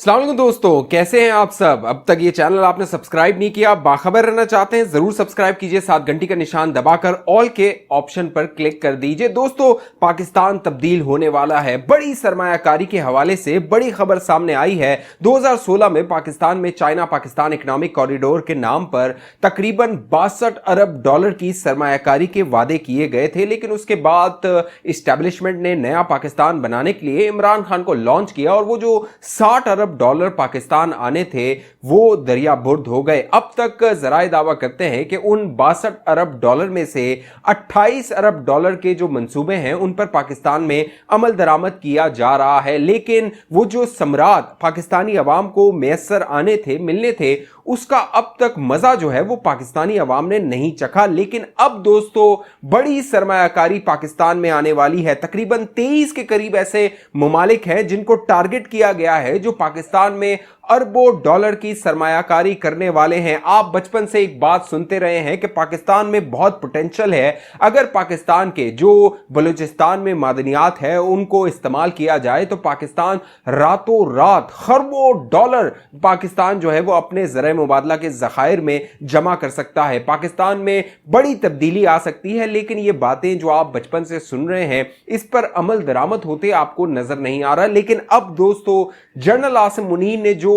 अस्सलाम वालेकुम दोस्तों, कैसे हैं आप सब। अब तक ये चैनल आपने सब्सक्राइब नहीं किया, बाखबर रहना चाहते हैं जरूर सब्सक्राइब कीजिए, साथ घंटी का निशान दबाकर ऑल के ऑप्शन पर क्लिक कर दीजिए। दोस्तों, पाकिस्तान तब्दील होने वाला है। बड़ी सरमायाकारी के हवाले से बड़ी खबर सामने आई है। 2016 में पाकिस्तान में चाइना पाकिस्तान इकोनॉमिक कॉरिडोर के नाम पर तकरीबन 62 अरब डॉलर की सरमायाकारी के वादे किए गए थे, लेकिन उसके बाद इस्टेब्लिशमेंट ने नया पाकिस्तान बनाने के लिए इमरान खान को लॉन्च किया और वो जो 60 अरब डॉलर पाकिस्तान आने थे वो दरिया बुर्द हो गए। अब तक जराए दावा करते हैं कि उन 62 अरब डॉलर में से 28 अरब डॉलर के जो मंसूबे हैं उन पर पाकिस्तान में अमल दरामद किया जा रहा है, लेकिन वो जो समरात पाकिस्तानी अवाम को मैसर आने थे, मिलने थे, उसका अब तक मजा जो है वो पाकिस्तानी अवाम ने नहीं चखा। लेकिन अब दोस्तों, बड़ी सरमायाकारी पाकिस्तान में आने वाली है। तकरीबन 23 के करीब ऐसे ममालिक हैं जिनको टारगेट किया गया है, जो पाकिस्तान में अरबों डॉलर की सरमायाकारी करने वाले हैं। आप बचपन से एक बात सुनते रहे हैं कि पाकिस्तान में बहुत पोटेंशियल है। अगर पाकिस्तान के जो बलूचिस्तान में मादनियात है उनको इस्तेमाल किया जाए तो पाकिस्तान रातों रात खरबों डॉलर पाकिस्तान जो है वो अपने ज़राए मुबादला के ज़खायर में जमा कर सकता है। पाकिस्तान में बड़ी तब्दीली आ सकती है, लेकिन ये बातें जो आप बचपन से सुन रहे हैं इस पर अमल दरामद होते आपको नजर नहीं आ रहा। लेकिन अब दोस्तों, जनरल आसिम मुनीर ने जो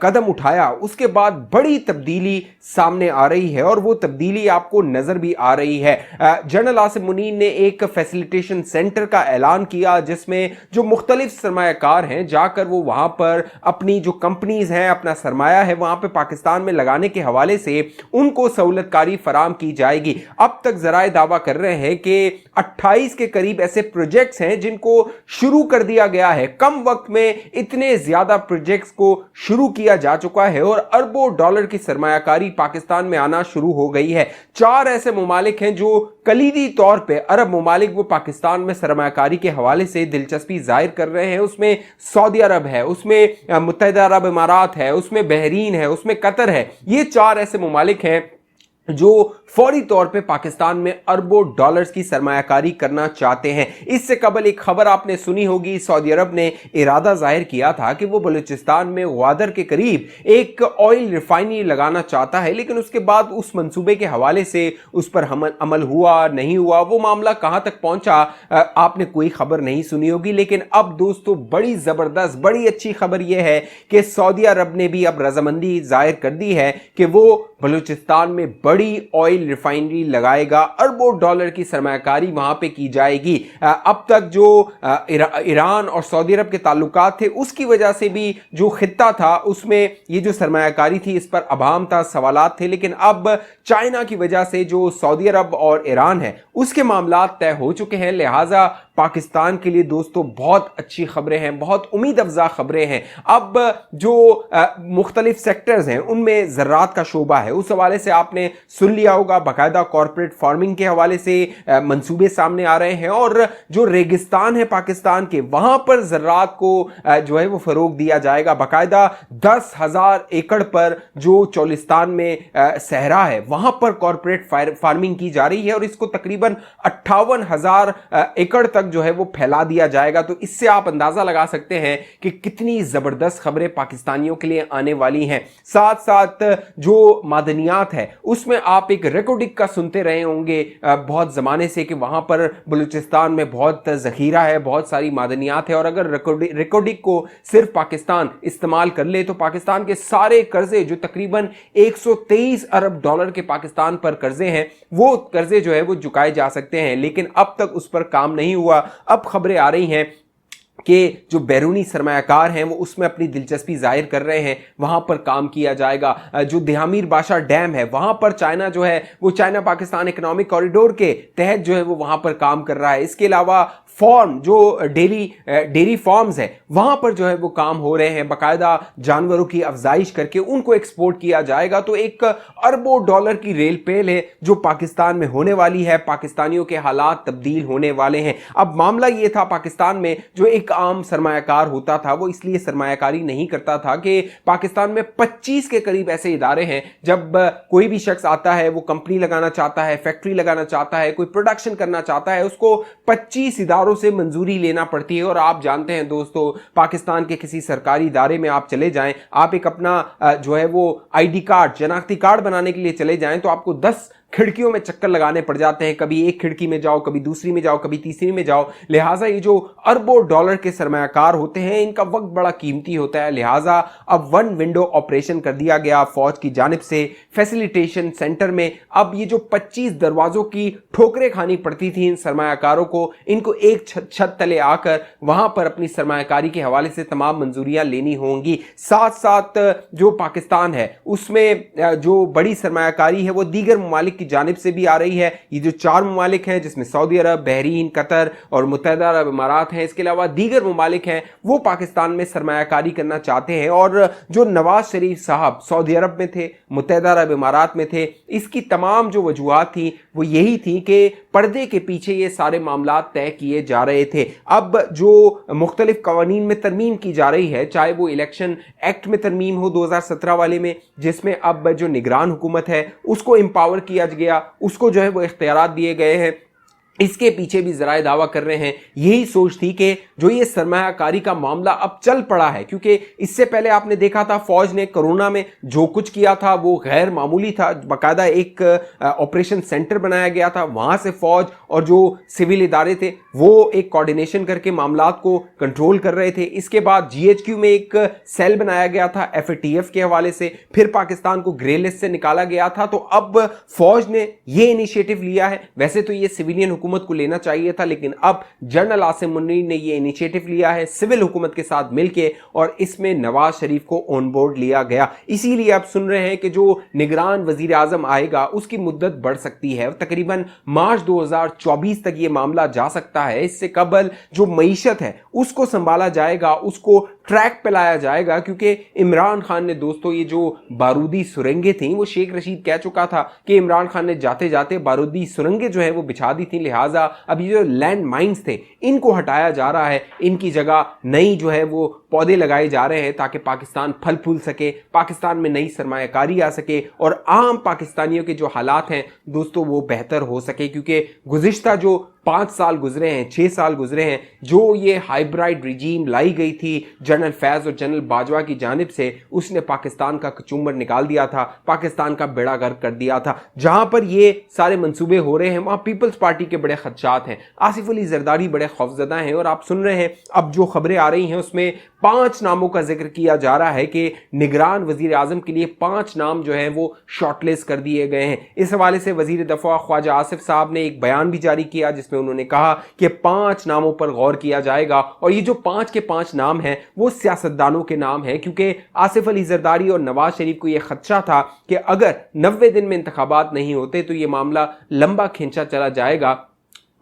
कदम उठाया उसके बाद बड़ी तब्दीली सामने आ रही है और वो तब्दीली आपको नजर भी आ रही है। जनरल आसिम मुनीर ने एक फैसिलिटेशन सेंटर का ऐलान किया जिसमें जो मुख्तलिफ सरमायाकार हैं जाकर वो वहां पर अपनी जो कंपनीज हैं, अपना सरमाया है वहां पर पाकिस्तान में लगाने के हवाले से उनको सहूलतकारी फराम की जाएगी। अब तक जराए दावा कर रहे हैं कि 28 के करीब ऐसे प्रोजेक्ट्स हैं जिनको शुरू कर दिया गया है। कम वक्त में इतने ज्यादा प्रोजेक्ट्स को शुरू किया जा चुका है और अरबों डॉलर की सरमायाकारी पाकिस्तान में आना शुरू हो गई है। 4 ऐसे ममालिक हैं जो कलीदी तौर पे अरब ममालिक वो पाकिस्तान में सरमायाकारी के हवाले से दिलचस्पी जाहिर कर रहे हैं। उसमें सऊदी अरब है, उसमें मुत्तहिदा अरब इमारात है, उसमें बहरीन है, उसमें कतर है। ये 4 ऐसे ममालिक हैं जो फौरी तौर पे पाकिस्तान में अरबों डॉलर्स की सरमायाकारी करना चाहते हैं। इससे कबल एक खबर आपने सुनी होगी, सऊदी अरब ने इरादा जाहिर किया था कि वो बलूचिस्तान में ग्वादर के करीब एक ऑयल रिफाइनरी लगाना चाहता है, लेकिन उसके बाद उस मंसूबे के हवाले से उस पर अमल हुआ नहीं हुआ, वो मामला कहां तक पहुंचा आपने कोई खबर नहीं सुनी होगी। लेकिन अब दोस्तों, बड़ी जबरदस्त बड़ी अच्छी खबर यह है कि सऊदी अरब ने भी अब रजामंदी जाहिर कर दी है कि वो बलूचिस्तान में बड़ी ऑयल रिफाइनरी लगाएगा। अरबों डॉलर की सरमायाकारी वहां पे की जाएगी। अब तक जो ईरान और सऊदी अरब के ताल्लुकात थे उसकी वजह से भी जो खित्ता था उसमें ये जो सरमायाकारी थी इस पर अभाम था, सवालात थे। लेकिन अब चाइना की वजह से जो सऊदी अरब और ईरान है उसके मामलात तय हो चुके हैं। लिहाजा पाकिस्तान के लिए दोस्तों बहुत अच्छी खबरें हैं, बहुत उम्मीद अफजा खबरें हैं। अब जो मुख्तलिफ सेक्टर्स हैं उनमें ज़राअत का शोबा है, उस हवाले से आपने सुन लिया होगा। बाकायदा कॉर्पोरेट फार्मिंग के हवाले से मंसूबे सामने आ रहे हैं और जो रेगिस्तान है पाकिस्तान के वहां पर ज़राअत को जो है वो फरोग दिया जाएगा। बाकायदा 10,000 एकड़ पर जो चोलिस्तान में सहरा है वहां पर कॉर्पोरेट फार्मिंग की जा रही है और इसको तकरीबन 58,000 एकड़ तक जो है वो फैला दिया जाएगा। तो इससे आप अंदाजा लगा सकते हैं कि कितनी जबरदस्त खबरें पाकिस्तानियों के लिए आने वाली हैं। साथ साथ जो मादनियात है उसमें आप एक रेकोडिक का सुनते रहे होंगे बहुत जमाने से कि वहां पर बलूचिस्तान में बहुत जखीरा है, बहुत सारी मादनियात है और अगर रेकोडिक को सिर्फ पाकिस्तान इस्तेमाल कर ले तो पाकिस्तान के सारे कर्जे जो तकरीबन 123 अरब डॉलर के पाकिस्तान पर कर्जे हैं वो कर्जे जो है वो चुकाए जा सकते हैं। लेकिन अब तक उस पर काम नहीं हुआ। अब खबरें आ रही हैं कि जो बैरूनी सरमायाकार हैं वो उसमें अपनी दिलचस्पी जाहिर कर रहे हैं, वहां पर काम किया जाएगा। जो दिहामीर बाशा डैम है वहां पर चाइना जो है वो चाइना पाकिस्तान इकोनॉमिक कॉरिडोर के तहत जो है वो वहां पर काम कर रहा है। इसके अलावा फॉर्म जो डेयरी फार्म्स है वहां पर जो है वो काम हो रहे हैं, बाकायदा जानवरों की अफजाइश करके उनको एक्सपोर्ट किया जाएगा। तो एक अरबों डॉलर की रेल पेल है जो पाकिस्तान में होने वाली है। पाकिस्तानियों के हालात तब्दील होने वाले हैं। अब मामला ये था, पाकिस्तान में जो एक आम सरमायाकार होता था वो इसलिए सरमायाकारी नहीं करता था कि पाकिस्तान में 25 के करीब ऐसे इदारे हैं। जब कोई भी शख्स आता है वो कंपनी लगाना चाहता है, फैक्ट्री लगाना चाहता है, कोई प्रोडक्शन करना चाहता है, उसको 25 इदारों इदारों से मंजूरी लेना पड़ती है। और आप जानते हैं दोस्तों, पाकिस्तान के किसी सरकारी इदारे में आप चले जाएं, आप एक अपना जो है वो आईडी कार्ड, शनाख्ती कार्ड बनाने के लिए चले जाएं, तो आपको 10 खिड़कियों में चक्कर लगाने पड़ जाते हैं। कभी एक खिड़की में जाओ, कभी दूसरी में जाओ, कभी तीसरी में जाओ। लिहाजा ये जो अरबों डॉलर के सरमायाकार होते हैं, इनका वक्त बड़ा कीमती होता है। लिहाजा अब वन विंडो ऑपरेशन कर दिया गया फौज की जानिब से फैसिलिटेशन सेंटर में। अब ये जो 25 दरवाजों की ठोकरें खानी पड़ती थी इन सरमायाकारों को, इनको एक छत तले आकर वहां पर अपनी सरमायाकारी के हवाले से तमाम मंजूरियां लेनी होंगी। साथ साथ जो पाकिस्तान है उसमें जो बड़ी सरमायाकारी है वो दीगर ममालिक की जानिब से भी आ रही है। ये जो 4 ममालिक हैं जिसमें सऊदी अरब, बहरीन, कतर और मुत्तहिदा अरब इमारात हैं, इसके अलावा दीगर ममालिक हैं, वो पाकिस्तान में सरमायाकारी करना चाहते हैं। और जो नवाज शरीफ साहब सऊदी अरब में थे, मुत्तहिदा अरब इमारात में थे, इसकी तमाम जो वजूहात थी वो यही थी कि पर्दे के पीछे ये सारे मामला तय किए जा रहे थे। अब जो मुख्तलिफ कवानीन में तरमीम की जा रही है, चाहे वो इलेक्शन एक्ट में तरमीम हो 2017 वाले में, जिसमें अब जो निगरान हुकूमत है उसको एम्पावर किया गया, उसको जो है वो इख्तियारात दिए गए हैं, इसके पीछे भी जराए दावा कर रहे हैं यही सोच थी कि जो ये सरमायाकारी का मामला अब चल पड़ा है, क्योंकि इससे पहले आपने देखा था फौज ने कोरोना में जो कुछ किया था वो गैर मामूली था। बाकायदा एक ऑपरेशन सेंटर बनाया गया था, वहां से फौज और जो सिविल इदारे थे वो एक कोऑर्डिनेशन करके मामलात को कंट्रोल कर रहे थे। इसके बाद GHQ में एक सेल बनाया गया था FATF के हवाले से, फिर पाकिस्तान को ग्रे लिस्ट से निकाला गया था। तो अब फौज ने ये इनिशिएटिव लिया है। वैसे तो ये सिविलियन हुकूमत को लेना चाहिए था, लेकिन अब जनरल आसिम मुनीर ने ये इनिशिएटिव लिया है सिविल हुकूमत के साथ मिलके, और इसमें नवाज शरीफ को ऑन बोर्ड लिया गया। इसीलिए आप सुन रहे हैं कि जो निगरान वजीर आजम आएगा उसकी मुद्दत बढ़ सकती है, तकरीबन मार्च 2024 तक ये मामला जा सकता है। इससे कबल जो मईशत है उसको संभाला जाएगा, उसको ट्रैक पे लाया जाएगा, क्योंकि इमरान खान ने दोस्तों ये जो बारूदी सुरंगें थी, वो शेख रशीद कह चुका था कि इमरान खान ने जाते जाते बारूदी सुरंगें जो है वो बिछा दी थी। लिहाजा अब ये जो लैंड माइंस थे इनको हटाया जा रहा है, इनकी जगह नई जो है वो पौधे लगाए जा रहे हैं ताकि पाकिस्तान फल फूल सके, पाकिस्तान में नई सरमायाकारी आ सके और आम पाकिस्तानियों के जो हालात हैं दोस्तों वो बेहतर हो सके। क्योंकि गुज़िश्ता जो 5 साल गुजरे हैं, 6 साल गुजरे हैं, जो ये हाइब्रिड रिजीम लाई गई थी जनरल फैज और जनरल बाजवा की जानिब से, उसने पाकिस्तान का कचूमर निकाल दिया था, पाकिस्तान का बेड़ा गर्क कर दिया था। जहां पर ये सारे मंसूबे हो रहे हैं वहां पीपल्स पार्टी के बड़े खदशात हैं, आसिफ अली जरदारी बड़े खौफजदा हैं। और आप सुन रहे हैं अब जो खबरें आ रही हैं उसमें 5 नामों का जिक्र किया जा रहा है कि निगरान वजीर आजम के लिए 5 नाम जो है वो शॉर्टलिस्ट कर दिए गए हैं। इस हवाले से वजीर दफा ख्वाजा आसिफ साहब ने एक बयान भी जारी किया जिसमें उन्होंने कहा कि 5 नामों पर गौर किया जाएगा। और ये जो 5 के 5 नाम हैं वो सियासतदानों के नाम हैं, क्योंकि आसिफ अली जरदारी और नवाज शरीफ को यह खदशा था कि अगर 90 दिन में इंतखाबात नहीं होते तो ये मामला लंबा खींचा चला जाएगा।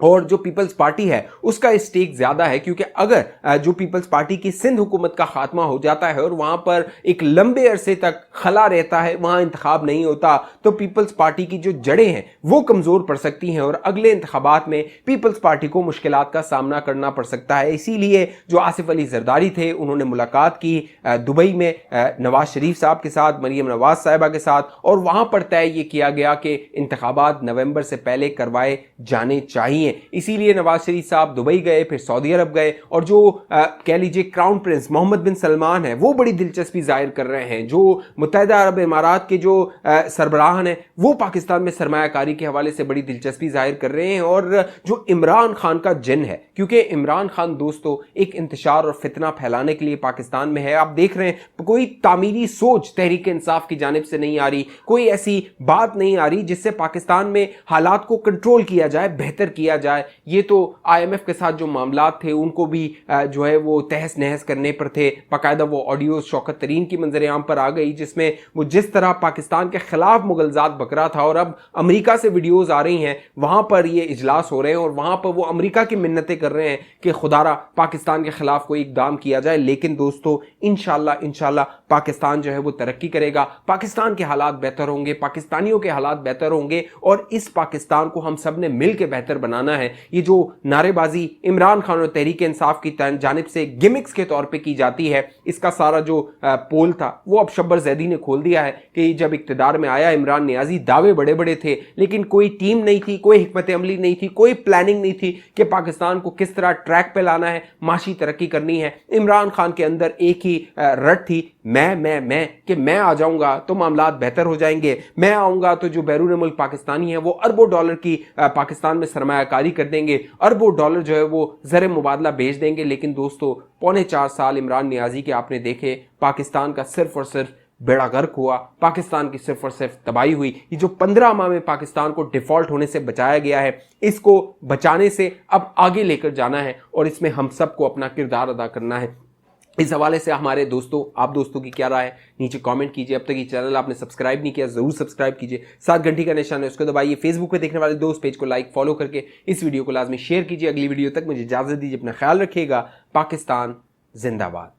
और जो पीपल्स पार्टी है उसका स्टेक ज्यादा है, क्योंकि अगर जो पीपल्स पार्टी की सिंध हुकूमत का खात्मा हो जाता है और वहां पर एक लंबे अरसे तक खला रहता है, वहां इंतखाब नहीं होता, तो पीपल्स पार्टी की जो जड़ें हैं वो कमजोर पड़ सकती हैं और अगले इंतखाबात में पीपल्स पार्टी को मुश्किलात का सामना करना पड़ सकता है। इसीलिए जो आसिफ अली जरदारी थे उन्होंने मुलाकात की दुबई में नवाज शरीफ साहब के साथ, मरियम नवाज साहिबा के साथ, और वहां पर तय ये किया गया कि इंतखाबात नवंबर से पहले करवाए जाने चाहिए। इसीलिए नवाज शरीफ साहब दुबई गए, फिर सऊदी अरब गए, और जो कह लीजिए क्राउन प्रिंस मोहम्मद बिन सलमान है वो बड़ी दिलचस्पी जाहिर कर रहे हैं। जो मुत्तहिदा अरब इमारात के जो सरबराहान हैं वो पाकिस्तान में सरमायाकारी के हवाले से बड़ी दिलचस्पी जाहिर कर रहे हैं। और जो इमरान खान का जिन है, क्योंकि इमरान खान दोस्तों एक इंतशार और फितना फैलाने के लिए पाकिस्तान में है। आप देख रहे हैं कोई तामीरी सोच तहरीक इंसाफ की जानिब से नहीं आ रही, कोई ऐसी बात नहीं आ रही जिससे पाकिस्तान में हालात को कंट्रोल किया जाए, बेहतर किया जाए। ये तो IMF के साथ जो मामलात थे उनको भी जो है वो तहस नहस करने पर थे। बाकायदा वो ऑडियो शौकत तरीन की मंजर आम पर आ गई जिसमें वो जिस तरह पाकिस्तान के खिलाफ मुगलजात बक रहा था, और अब अमेरिका से वीडियोज आ रही हैं, वहां पर ये इजलास हो रहे हैं और वहां पर वो अमेरिका की मिन्नतें कर रहे हैं कि खुदारा पाकिस्तान के खिलाफ कोई इकदाम किया जाए। लेकिन दोस्तों इंशाल्लाह पाकिस्तान जो है वो तरक्की करेगा, पाकिस्तान के हालात बेहतर होंगे, पाकिस्तानियों के हालात बेहतर होंगे, और इस पाकिस्तान को हम सब ने मिल के बेहतर बनाना आना है। ये जो नारेबाजी इमरान खान और तहरीक इंसाफ की जानिब से गिमिक्स के तौर पे की जाती है, इसका सारा जो पोल था वो अब शब्बर जैदी ने खोल दिया है कि जब इक्तदार में आया इमरान नियाजी, दावे बड़े बड़े थे लेकिन कोई टीम नहीं थी, कोई हिकमत अमली नहीं थी, कोई प्लानिंग नहीं थी कि पाकिस्तान को किस तरह ट्रैक पे लाना है, माशी तरक्की करनी है। इमरान खान के अंदर एक ही रट थी, मैं कि मैं आ जाऊंगा तो मामलात बेहतर हो जाएंगे, मैं आऊंगा तो जो बैरून मुल्क पाकिस्तानी है वो अरबों डॉलर की पाकिस्तान में सरमायाकारी कर देंगे, अरबों डॉलर जो है वो ज़र मुबादला भेज देंगे। लेकिन दोस्तों 4.25 साल इमरान नियाजी के आपने देखे, पाकिस्तान का सिर्फ और सिर्फ बेड़ा गर्क हुआ, पाकिस्तान की सिर्फ और सिर्फ तबाही हुई। ये जो 15 माह में पाकिस्तान को डिफॉल्ट होने से बचाया गया है, इसको बचाने से अब आगे लेकर जाना है और इसमें हम सबको अपना किरदार अदा करना है। इस हवाले से हमारे दोस्तों, आप दोस्तों की क्या राय है नीचे कमेंट कीजिए। अब तक ये चैनल आपने सब्सक्राइब नहीं किया जरूर सब्सक्राइब कीजिए, साथ घंटी का निशान है उसको दबाइए। फेसबुक पे देखने वाले दोस्त पेज को लाइक फॉलो करके इस वीडियो को लाजमी शेयर कीजिए। अगली वीडियो तक मुझे इजाजत दीजिए, अपना ख्याल रखिएगा। पाकिस्तान जिंदाबाद।